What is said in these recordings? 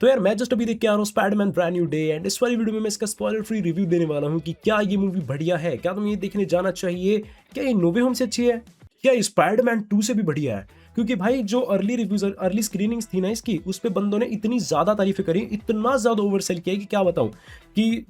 तो यार मैं जस्ट अभी देख के आ रहा हूँ Spiderman brand new day and इस वाली वीडियो में मैं इसका स्पॉइलर फ्री रिव्यू देने वाला हूँ कि क्या ये मूवी बढ़िया है, क्या तुम्हें ये देखने जाना चाहिए, क्या ये नो वे होम से अच्छी है, क्या ये स्पाइडरमैन 2 से भी बढ़िया है। क्योंकि भाई जो अर्ली रिव्यूज अर्ली स्क्रीनिंग्स थी ना इसकी, उस पे बंदों ने इतनी ज्यादा तारीफें करी, इतना ज्यादा ओवरसेल किया कि क्या बताऊं कि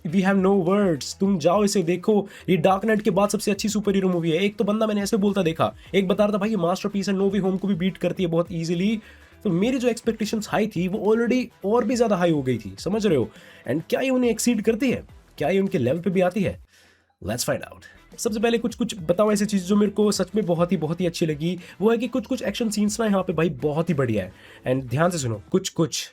वी हैव नो वर्ड्स। तुम जाओ इसे देखो, ये डार्क नाइट के बाद सबसे अच्छी सुपर हीरो मूवी है। एक तो बंदा मैंने ऐसे बोलता देखा, एक बता रहा था भाई ये मास्टरपीस है, नो वे होम को भी बीट करती है बहुत इजीली। तो मेरी जो एक्सपेक्टेशंस हाई थी वो ऑलरेडी और भी ज्यादा हाई हो गई थी, समझ रहे हो। एंड क्या ये उन्हें एक्सीड करती है, क्या ये उनके लेवल पे भी आती है? Let's find out. सबसे पहले कुछ कुछ बताओ ऐसी चीज जो मेरे को सच में बहुत ही अच्छी लगी। वो है कि कुछ कुछ एक्शन सीन्स ना यहाँ पे भाई बहुत ही बढ़िया है। एंड ध्यान से सुनो, कुछ कुछ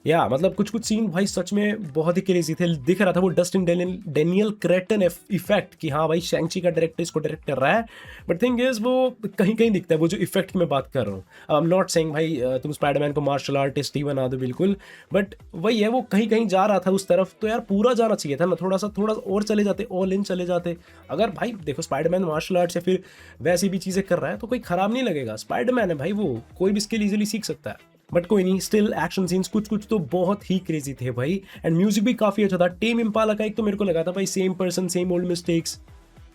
या मतलब कुछ कुछ सीन भाई सच में बहुत ही क्रेजी थे। दिख रहा था वो डस्टिन डेनियल क्रेटन इफेक्ट कि हाँ भाई शैंग-ची का डायरेक्टर इसको डायरेक्ट कर रहा है। बट थिंग इज वो कहीं कहीं दिखता है, वो जो इफेक्ट की मैं बात कर रहा हूँ। आई एम नॉट सेइंग भाई तुम स्पाइडरमैन को मार्शल आर्टिस्ट ही बना दो बिल्कुल, बट वही है, वो कहीं कहीं जा रहा था उस तरफ। तो यार पूरा जाना चाहिए था ना, थोड़ा सा और चले जाते, ऑल इन चले जाते। अगर भाई देखो स्पाइडरमैन मार्शल आर्ट्स या फिर वैसी भी चीज़ें कर रहा है तो कोई खराब नहीं लगेगा। स्पाइडरमैन है भाई, वो कोई भी स्किल इजीली सीख सकता है। बट कोई नहीं, स्टिल एक्शन सीन्स कुछ कुछ तो बहुत ही क्रेजी थे भाई। एंड म्यूजिक भी काफी अच्छा था। टेम इम्पाला का एक तो मेरे को लगा था भाई same person same old mistakes,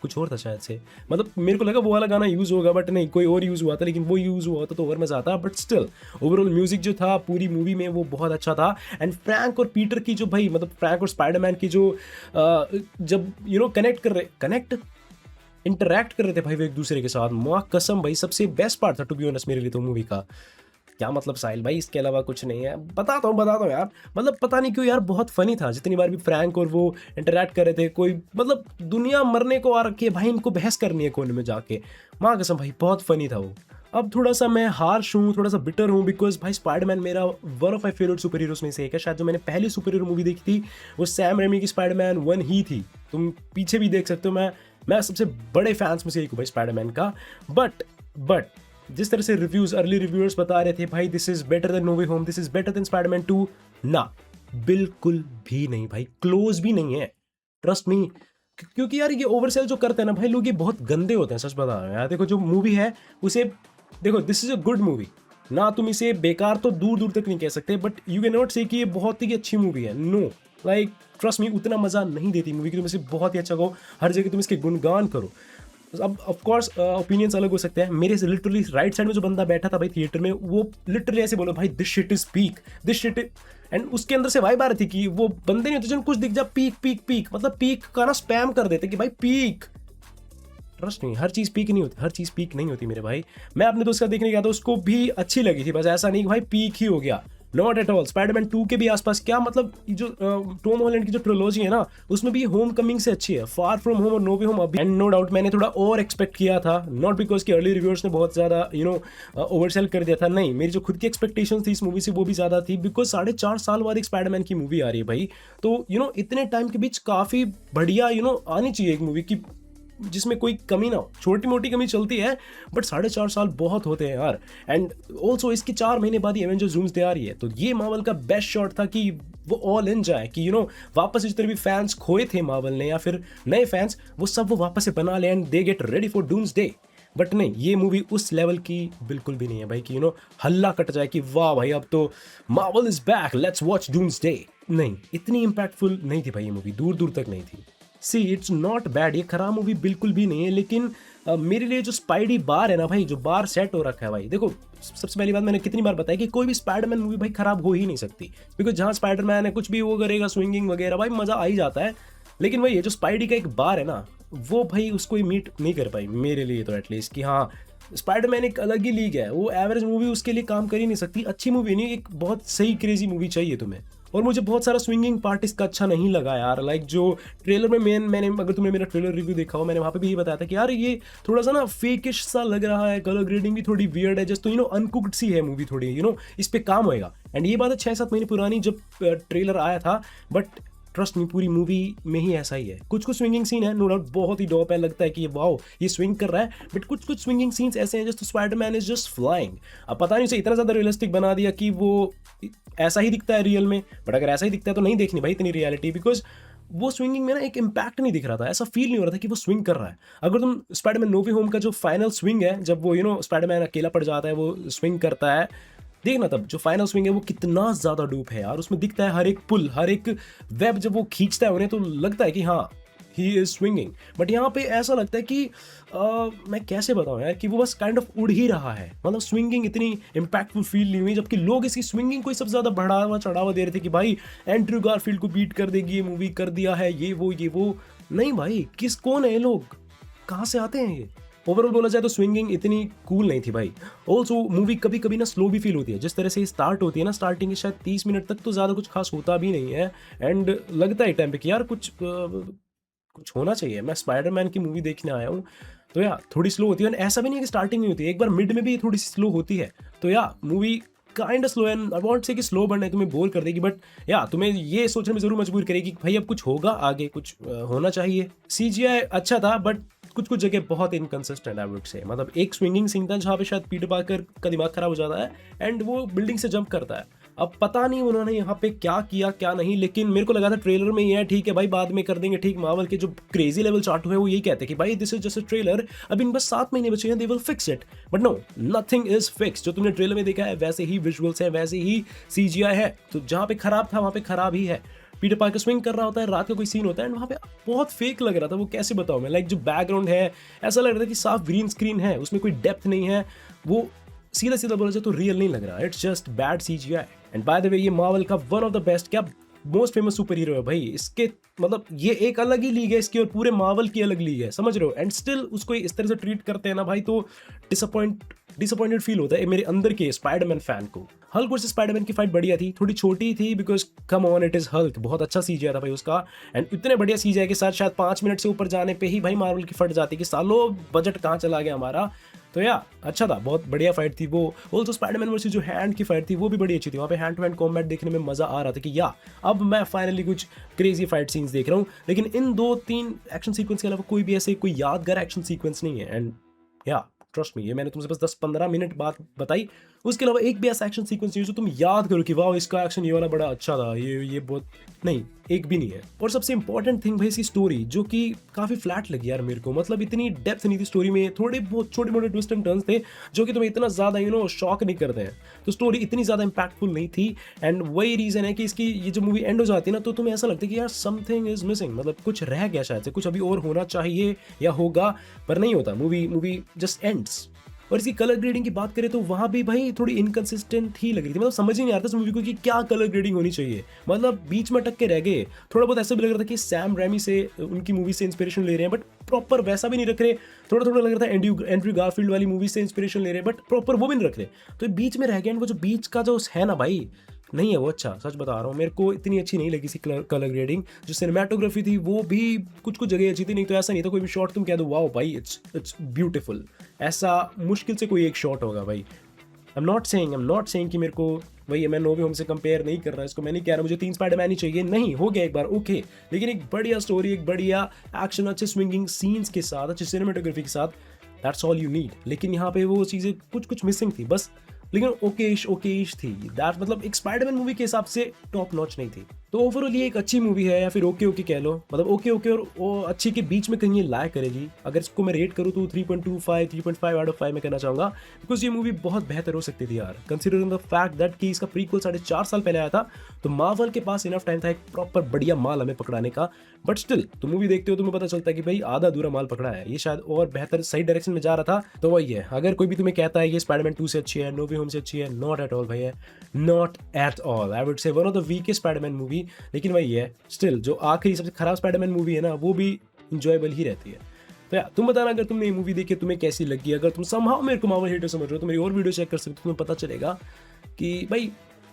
कुछ और था शायद से, मतलब मेरे को लगा वो वाला गाना यूज होगा, बट नहीं, कोई और यूज हुआ था। लेकिन वो यूज हुआ होता तो और मजा आता। बट स्टिल ओवरऑल म्यूजिक जो था पूरी मूवी में वो बहुत अच्छा था। एंड फ्रैंक और पीटर की जो भाई, मतलब फ्रैंक और स्पाइडरमैन की जो जब कनेक्ट इंटरैक्ट कर रहे थे भाई वो एक दूसरे के साथ, माँ कसम भाई सबसे बेस्ट पार्ट था टू बी ऑनेस्ट मेरे लिए तो मूवी का। क्या मतलब साहिल भाई, इसके अलावा कुछ नहीं है। बताता हूँ यार। मतलब पता नहीं क्यों यार बहुत फनी था, जितनी बार भी फ्रैंक और वो इंटरेक्ट कर रहे थे। कोई मतलब दुनिया मरने को आ रखी है भाई, इनको बहस करनी है कोने में जाके, माँ कसम भाई बहुत फनी था वो। अब थोड़ा सा मैं हार्श हूँ, थोड़ा सा बिटर हूँ, बिकॉज भाई स्पाइडरमैन मेरा one of my favourite super heroes में से एक है। शायद जो मैंने पहली सुपर हीरो मूवी देखी थी वो सैम रेमी की स्पाइडरमैन 1 ही थी। तुम पीछे भी देख सकते हो, मैं सबसे बड़े फैंस में से एक हूँ भाई स्पाइडरमैन का। बट जिस तरह से रिव्यूज अर्ली रिव्यूअर्स बता रहे थे भाई this is better than no way home, this is better than Spiderman 2, ना बिल्कुल भी नहीं भाई, क्लोज भी नहीं है। Trust me. क्योंकि यार ये ओवरसेल जो करते हैं ना भाई लोग, ये बहुत गंदे होते हैं, सच बता रहा हूं यार। देखो जो मूवी है उसे देखो, this is a good movie ना, तुम इसे बेकार तो दूर दूर तक नहीं कह सकते, बट यू कैन नॉट से कि ये बहुत ही अच्छी मूवी है। नो, लाइक ट्रस्ट मी, उतना मजा नहीं देती मूवी की। तुम इसे बहुत ही अच्छा कहो, हर जगह तुम इसके गुणगान करो। अब ऑफ कोर्स ओपिनियंस अलग हो सकते हैं। मेरे से लिटरली राइट साइड में जो बंदा बैठा था भाई थिएटर में, वो लिटरली ऐसे बोलो भाई this shit is peak, this shit. And उसके अंदर से वाइब आ रही थी कि वो बंदे नहीं होते जिन कुछ दिख जा पीक पीक पीक, मतलब पीक का ना स्पैम कर देते कि भाई पीक। ट्रस्ट नहीं, हर चीज पीक नहीं होती, हर चीज पीक नहीं होती मेरे भाई। मैं अपने दोस्त का देखने गया था, उसको भी अच्छी लगी थी, बस ऐसा नहीं कि भाई पीक ही हो गया, नॉट एट ऑल। स्पाइडरमैन 2 के भी आसपास क्या, मतलब जो टॉम हॉलैंड की जो ट्रिलॉजी है ना, उसमें भी होम कमिंग से अच्छी है, फार फ्रॉम होम और नो वे होम अभी। एंड नो डाउट मैंने थोड़ा और एक्सपेक्ट किया था, नॉट बिकॉज कि अर्ली रिव्यूअर्स ने बहुत ज्यादा ओवरसेल कर दिया था, नहीं, मेरी जो खुद की एक्सपेक्टेशन थी इस मूवी से वो भी ज्यादा थी। बिकॉज 4.5 साल बाद एक स्पाइडरमैन की मूवी आ रही है भाई, तो इतने टाइम के बीच काफी बढ़िया आनी चाहिए एक मूवी की जिसमें कोई कमी ना हो। छोटी मोटी कमी चलती है, बट 4.5 साल बहुत होते हैं यार। एंड ऑल्सो इसके 4 महीने बाद ही एवेंजर्स डूम्सडे आ रही है, तो ये मार्वल का बेस्ट शॉट था कि वो ऑल इन जाए, कि वापस से जितने भी फैंस खोए थे मार्वल ने या फिर नए फैंस, वो सब वो वापस से बना ले and they get ready for doomsday. But नहीं, ये मूवी उस लेवल की बिल्कुल भी नहीं है भाई कि हल्ला कट जाए कि वाह भाई अब तो Marvel is back, let's watch doomsday. नहीं, इतनी इंपैक्टफुल नहीं थी भाई ये मूवी, दूर दूर तक नहीं थी। सी इट्स नॉट बैड, ये खराब मूवी बिल्कुल भी नहीं है, लेकिन मेरे लिए जो स्पाइडी बार है ना भाई, जो बार सेट हो रखा है भाई, देखो सबसे पहली बात मैंने कितनी बार बताया कि कोई भी स्पाइडरमैन मूवी भाई खराब हो ही नहीं सकती, बिकॉज जहाँ स्पाइडरमैन है कुछ भी वो करेगा, स्विंगिंग वगैरह भाई मजा आ ही जाता है। लेकिन वही है, जो स्पाइडी का एक बार है ना, वो भाई उसको ही मीट नहीं कर पाई मेरे लिए तो एटलीस्ट, कि हाँ स्पाइडरमैन एक अलग ही लीग है, वो एवरेज मूवी उसके लिए काम कर ही नहीं सकती। अच्छी मूवी नहीं, एक बहुत सही क्रेजी मूवी चाहिए तुम्हें। और मुझे बहुत सारा स्विंगिंग पार्ट इसका अच्छा नहीं लगा यार, लाइक जो ट्रेलर में मैंने अगर तुमने मेरा ट्रेलर रिव्यू देखा हो, मैंने वहाँ पे भी ये बताया था कि यार ये थोड़ा सा ना फेकिश सा लग रहा है, कलर ग्रेडिंग भी थोड़ी वियर्ड है, जस्ट तो अनकुक्ड सी है मूवी थोड़ी, इस पे काम होएगा। एंड ये बात है 6-7 महीने पुरानी जब ट्रेलर आया था, बट ट्रस्ट मी पूरी मूवी में ही ऐसा ही है। कुछ कुछ स्विंगिंग सीन है नो डाउट, बहुत ही डॉप है, लगता है कि ये वाओ ये स्विंग कर रहा है, बट कुछ कुछ स्विंगिंग सीन्स ऐसे हैं just Spiderman is just flying. अब पता नहीं उसे इतना ज़्यादा रियलिस्टिक बना दिया कि वो ऐसा ही दिखता है रियल में, बट अगर ऐसा ही दिखता है तो नहीं देखनी भाई इतनी रियलिटी, बिकॉज वो स्विंगिंग में ना एक इम्पैक्ट नहीं दिख रहा था, ऐसा फील नहीं हो रहा था कि वो स्विंग कर रहा है। अगर तुम स्पाइडरमैन नो वे होम का जो फाइनल स्विंग है, जब वो स्पाइडरमैन अकेला पड़ जाता है, वो स्विंग करता है, देखना तब जो फाइनल स्विंग है वो कितना ज्यादा डूप है यार, उसमें दिखता है हर एक पुल, हर एक वेब जब वो खींचता है उन्हें तो लगता है कि हाँ ही इज स्विंगिंग। बट यहाँ पे ऐसा लगता है कि मैं कैसे बताऊँ यार कि वो बस काइंड ऑफ उड़ ही रहा है, मतलब स्विंगिंग इतनी इम्पैक्टफुल फील नहीं हुई, जबकि लोग इसकी स्विंगिंग को ही सबसे ज्यादा बढ़ावा चढ़ावा दे रहे थे कि भाई एंड्रयू गारफील्ड को बीट कर देगी ये मूवी, कर दिया है ये वो। नहीं भाई, कौन है ये लोग, कहाँ से आते हैं ये। ओवरऑल बोला जाए तो स्विंगिंग इतनी कूल नहीं थी भाई। ऑल्सो मूवी कभी कभी ना स्लो भी फील होती है, जिस तरह से स्टार्ट होती है ना, स्टार्टिंग के शायद 30 मिनट तक तो ज़्यादा कुछ खास होता भी नहीं है, एंड लगता है टाइम पे कि यार कुछ होना चाहिए, मैं स्पाइडरमैन की मूवी देखने आया हूँ। तो यार थोड़ी स्लो होती है, और ऐसा भी नहीं है कि स्टार्टिंग में होती है, एक बार मिड में भी थोड़ी सी स्लो होती है। तो यार movie kind slow and I want say कि स्लो बनना है तुम्हें बोर कर देगी, बट या तुम्हें ये सोचने में जरूर मजबूर करेगी कि भाई अब कुछ होगा आगे, कुछ होना चाहिए। सीजीआई अच्छा था बट कुछ कुछ जगह बहुत इनकंसिस्टेंट आई वुड से। मतलब एक स्विंगिंग सीन था जहाँ पे शायद पीटर पार्कर का दिमाग खराब हो जाता है एंड वो बिल्डिंग से जंप करता है। अब पता नहीं उन्होंने यहाँ पे क्या किया क्या नहीं, लेकिन मेरे को लगा था ट्रेलर में ये है ठीक है भाई बाद में कर देंगे ठीक। मार्वल के जो क्रेजी लेवल चार्ट हुए वो यही कहते हैं कि भाई this is just a trailer, अब इन बस 7 महीने बचे हैं, they will fix it. But no, nothing is fix. जो तुमने ट्रेलर में देखा है वैसे ही विजुअल्स है, वैसे ही सीजीआई है। तो जहाँ पे खराब था वहाँ पे खराब ही है। पीटर पार्कर स्विंग कर रहा होता है, रात का कोई सीन होता है एंड वहाँ पे बहुत फेक लग रहा था। वो कैसे बताऊँ मैं, लाइक जो बैकग्राउंड है ऐसा लग रहा था कि साफ ग्रीन स्क्रीन है, उसमें कोई डेप्थ नहीं है। वो सीधा सीधा बोला जाए तो रियल नहीं लग रहा, it's just bad CGI. And by the way ये मार्वल का वन ऑफ द बेस्ट, क्या मोस्ट फेमस सुपर हीरो है भाई। इसके मतलब ये एक अलग ही लीग है इसकी, और पूरे मार्वल की अलग लीग है, समझ रहे हो। एंड स्टिल उसको इस तरह से ट्रीट करते हैं ना भाई, तो डिसअपॉइंटेड फील होता है मेरे अंदर के स्पाइडरमैन फैन को। हल्क वर्सेस स्पाइडरमैन की फाइट बढ़िया थी, थोड़ी छोटी थी because come on it is Hulk, बहुत अच्छा सीजीआई था भाई उसका। एंड इतने बढ़िया सीजीआई के साथ शायद 5 मिनट से ऊपर जाने पे ही भाई मार्वल की फट जाती कि सालों बजट कहाँ चला गया हमारा। तो या अच्छा था, बहुत बढ़िया फाइट थी वो। ऑल्सो स्पाइडरमैन वर्सेस जो हैंड की फाइट थी वो भी बड़ी अच्छी थी, वहाँ पे हैंड टू हैंड कॉम्बैट देखने में मजा आ रहा था कि या अब मैं फाइनली कुछ क्रेजी फाइट सीन्स देख रहा हूँ। लेकिन इन 2-3 एक्शन सीक्वेंस के अलावा कोई भी ऐसे कोई यादगार एक्शन सीक्वेंस नहीं है। एंड या ट्रस्ट मी, ये मैंने तुमसे बस 10-15 मिनट बात बताई, उसके अलावा एक भी ऐसा एक्शन सीक्वेंस नहीं जो तुम याद करो कि वाह इसका एक्शन ये वाला बड़ा अच्छा था, ये बहुत नहीं, एक भी नहीं है। और सबसे इंपॉर्टेंट थिंग भाई इसकी स्टोरी, जो कि काफी फ्लैट लगी यार मेरे को। मतलब इतनी डेप्थ नहीं थी स्टोरी में, थोड़े बहुत छोटे मोटे ट्विस्ट एंड टर्न्स थे जो कि तुम्हें इतना ज्यादा शॉक नहीं करते हैं। तो स्टोरी इतनी ज्यादा इंपैक्टफुल नहीं थी। एंड वही रीजन है कि इसकी ये जो मूवी एंड हो जाती है ना, तो तुम्हें ऐसा लगता है कि यार समथिंग इज मिसिंग, मतलब कुछ रह गया शायद से, कुछ अभी और होना चाहिए या होगा, पर नहीं होता। Movie just ends. और इसकी कलर ग्रेडिंग की बात करें तो वहाँ भी भाई थोड़ी इनकंसिस्टेंट ही लग रही थी। मतलब समझ ही नहीं आ रहा था इस मूवी को कि क्या कलर ग्रेडिंग होनी चाहिए, मतलब बीच में अटक के रह गए। थोड़ा बहुत ऐसा भी लग रहा था कि सैम रैमी से उनकी मूवी से इंस्पिरेशन ले रहे हैं, बट प्रॉपर वैसा भी नहीं रख रहे। थोड़ा थोड़ा लग रहा था एंड्रयू गारफील्ड वाली मूवी से इंस्पिरेशन ले रहे हैं, बट प्रॉपर वो भी नहीं रख रहे। तो बीच में रह गए। वो जो बीच का जो है ना भाई, नहीं है वो अच्छा, सच बता रहा हूँ, मेरे को इतनी अच्छी नहीं लगी सी कलर ग्रेडिंग। जो सिनेमाटोग्राफी थी वो भी कुछ कुछ जगह अच्छी थी, नहीं तो ऐसा नहीं था कोई भी शॉट तुम कह दो वाओ भाई इट्स ब्यूटीफुल, ऐसा मुश्किल से कोई एक शॉट होगा भाई। आई एम नॉट सेइंग कि मेरे को वही, मैं नो वे होम से कंपेयर नहीं कर रहा इसको, मैं नहीं कह रहा मुझे 3 स्पाइडरमैन ही चाहिए, नहीं, हो गया एक बार ओके, लेकिन एक बढ़िया स्टोरी, एक बढ़िया एक्शन, अच्छे स्विंगिंग सीन्स के साथ, अच्छी सिनेमाटोग्राफी के साथ, दैट्स ऑल यू नीड। लेकिन यहाँ पे वो चीज़ें कुछ मिसिंग थी बस, लेकिन ओकेश थी दैट, मतलब एक स्पाइडरमैन मूवी के हिसाब से टॉप नॉच नहीं थी। तो ओवरऑल ये एक अच्छी मूवी है, या फिर ओके कह लो, मतलब ओके और वो अच्छी के बीच में कहीं ये लाइक करेगी। अगर इसको मैं रेट करूँ तो 3.25 आउट ऑफ 5 में कहना चाहूँगा, बिकॉज ये मूवी बहुत बेहतर हो सकती थी यार, कंसिडरिंग द फैक्ट दैट कि इसका प्रीक्वल 4.5 साल पहले आया था। तो मार्वल के पास इनफ टाइम था एक प्रॉपर बढ़िया माल हमें पकड़ाने का, बट स्टिल तुम मूवी देखते हो तुम्हें पता चलता है कि भाई आधा अधूरा माल पकड़ा है, ये शायद और बेहतर सही डायरेक्शन में जा रहा था। तो वही है, अगर कोई भी तुम्हें कहता है ये स्पाइडरमैन 2 से अच्छी है, नो वे होम से अच्छी है, नॉट एट ऑल भैया, not at all. I would say one of the weakest Spiderman movie. लेकिन वही है, स्टिल जो आखिरी सबसे खराब स्पाइडरमैन मूवी है ना, वो भी इंजॉयबल ही रहती है। तो यार तुम बताना अगर तुमने ये मूवी देखी तुम्हें कैसी लगी। अगर तुम समहाउ मेरे को मार्वल हेटर समझ रहे हो तो मेरी और वीडियो चेक कर सकते हो, तुम्हें पता चलेगा कि भाई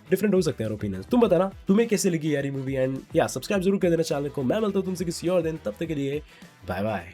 डिफरेंट हो सकते हैं ओपिनियंस। तुम बताना तुम्हें कैसे लगी यार ये मूवी, एंड या सब्सक्राइब जरूर कर देना चैनल को। मैं मिलता हूँ तुमसे किसी और दिन, तब तक के लिए बाय बाय।